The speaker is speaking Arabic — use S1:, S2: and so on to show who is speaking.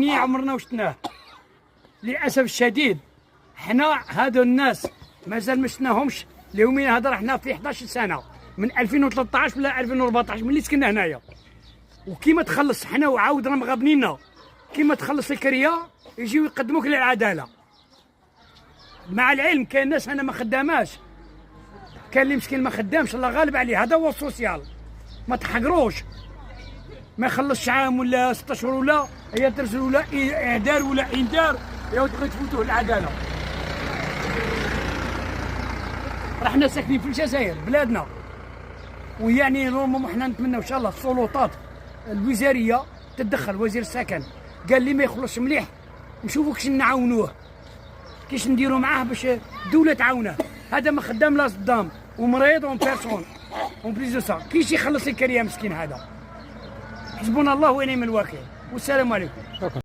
S1: عمرنا وشفناه للاسف الشديد. حنا هادو الناس مازال ما شفناهمش. اليومين هذا حنا في 11 سنه من 2013 ولا 2014 ملي سكننا هنايا، وكيما تخلص حنا وعاود راهم غابنينا كيما تخلص الكريه يجيو يقدموك للعداله. مع العلم كاين ناس هنا ما خداماش، كان اللي مسكين ما خدامش الله غالب عليه. هذا هو السوسيال، ما تحقروش. ما يخلصش عام ولا 6 اشهر ولا هي ترسل ولا اعدار ولا انذار يا تبغي تفوتوه العداله. راحنا ساكنين في الجزائر بلادنا، ويعني نورمالمون حنا نتمنوا ان شاء الله السلطات الوزاريه تتدخل. وزير السكن قال لي ما يخلصش مليح، نشوفوا كيش نعاونوه، كيش نديروا معاه باش الدوله تعاونه. هذا ما خدام لا صدام ومريض اون بيرسون اون بليز دو سا، كيش يخلص الكريه مسكين هذا. حسبنا الله ونعم الوكيل، والسلام عليكم.